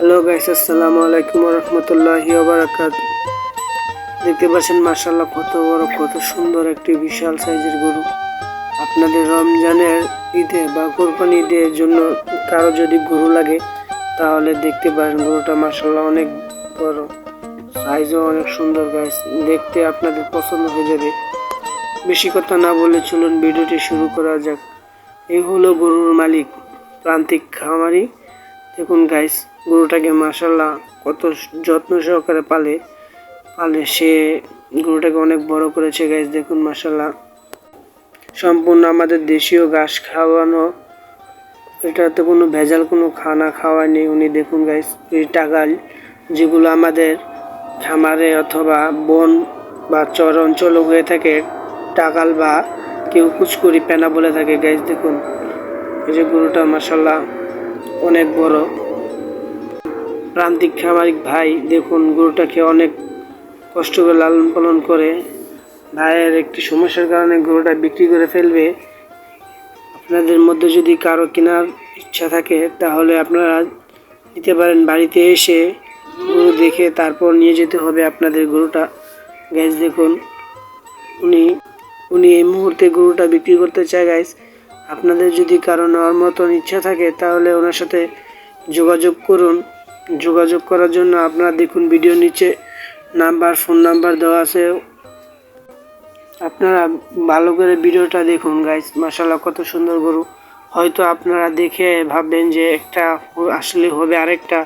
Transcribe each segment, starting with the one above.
Hello guys, আসসালামু আলাইকুম ওয়া রাহমাতুল্লাহি ওয়া বারাকাতুহু। দেখতে পাচ্ছেন মাশাআল্লাহ কত বড় কত সুন্দর একটি বিশাল সাইজের গরু। আপনাদের রমজানের ঈদে বা কোরবানি ঈদের জন্য কারো যদি গরু লাগে তাহলে দেখতে পারেন, গরুটা মাশাআল্লাহ অনেক বড়, সাইজও অনেক সুন্দর গাইস, দেখতে আপনাদের পছন্দ হয়ে যাবে। বেশি কথা না বলে চলুন ভিডিওটি শুরু করা যাক। এই হলো গরুর মালিক, প্রান্তিক খামারি। দেখুন গাইস, গরুটাকে মাশাআল্লাহ কত যত্ন সহকারে পালে সে গরুটাকে অনেক বড় করেছে গাইস। দেখুন মাশাআল্লাহ সম্পূর্ণ আমাদের দেশীয় ঘাস খাওয়ানো, এটাতে কোনো ভেজাল কোনো খানা খাওয়ায়নি উনি। দেখুন গাইস, এই টাগাল যেগুলো আমাদের খামারে অথবা বন বা চর অঞ্চল হয়ে থাকে, টাগাল বা কেউ কুচকুরি পেনা বলে থাকে গাইস। দেখুন এই যে গরুটা মাশাআল্লাহ অনেক বড়। প্রান্তিক খামারিক ভাই দেখুন গরুটাকে অনেক কষ্ট করে লালন পালন করে। ভাইয়ের একটি সমস্যার কারণে গরুটা বিক্রি করে ফেলবে। আপনাদের মধ্যে যদি কারো কেনার ইচ্ছা থাকে তাহলে আপনারা নিতে পারেন। বাড়িতে এসে গরু দেখে তারপর নিয়ে যেতে হবে আপনাদের গরুটা। গাইস দেখুন উনি এই মুহূর্তে গরুটা বিক্রি করতে চায় গাইস। আপনাদের যদি কারো নেওয়ার মতন ইচ্ছা থাকে তাহলে ওনার সাথে যোগাযোগ করুন। যোগাযোগ করার জন্য আপনারা দেখুন ভিডিও নিচে ফোন নাম্বার দেওয়া আছে। আপনারা ভালো করে ভিডিওটা দেখুন গাইস, মাশাআল্লাহ কত সুন্দর গরু। হয়তো আপনারা দেখে ভাববেন যে একটা আসলে হবে আরেকটা,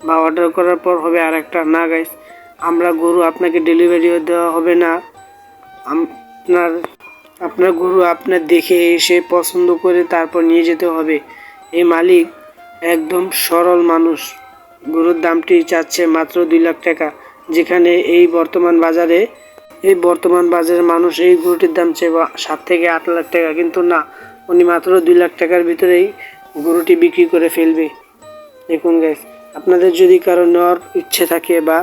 বা অর্ডার করার পর হবে আরেকটা। না গাইস, আমরা গরু আপনাকে ডেলিভারিও দেওয়া হবে না। আপনার গরু আপনার দেখে এসে পছন্দ করে তারপর নিয়ে যেতে হবে। এই মালিক একদম সরল মানুষ। গরুর দামটি চাচ্ছে মাত্র 2 লাখ টাকা, যেখানে এই বর্তমান বাজারে মানুষ এই গরুটির দাম চাইবে 7 থেকে 8 লাখ টাকা, কিন্তু না, উনি মাত্র 2 লাখ টাকার ভিতরেই গরুটি বিক্রি করে ফেলবে। দেখুন গাইস, আপনাদের যদি কারো নেওয়ার ইচ্ছে থাকে বা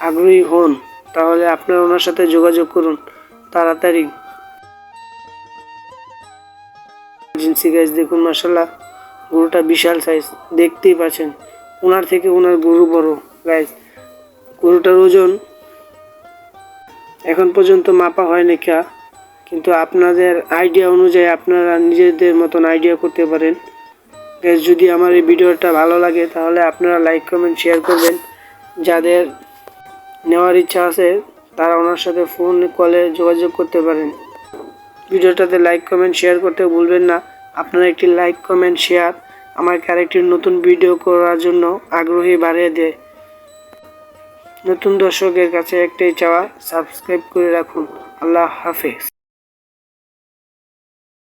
আগ্রহী হন তাহলে আপনারা ওনার সাথে যোগাযোগ করুন তাড়াতাড়ি। এজেন্সি গাইস দেখুন মাশাআল্লাহ গরুটা বিশাল সাইজ, দেখতেই পাচ্ছেন। ওনার থেকে ওনার গরু বড় গাইস। গরুটার ওজন এখন পর্যন্ত মাপা হয়নি কিন্তু আপনাদের আইডিয়া অনুযায়ী আপনারা নিজেদের মতন আইডিয়া করতে পারেন গাইস। যদি আমার এই ভিডিওটা ভালো লাগে তাহলে আপনারা লাইক কমেন্ট শেয়ার করবেন। যাদের নেওয়ার ইচ্ছা আছে তারা ওনার সাথে ফোন কলে যোগাযোগ করতে পারেন। ভিডিওটাতে লাইক কমেন্ট শেয়ার করতে ভুলবেন না। আপনারা একটি লাইক কমেন্ট শেয়ার আমাকে আরেকটি নতুন ভিডিও করার জন্য আগ্রহী বাড়িয়ে দেয়। নতুন দর্শকের কাছে একটাই চাওয়া, সাবস্ক্রাইব করে রাখুন। আল্লাহ হাফেজ।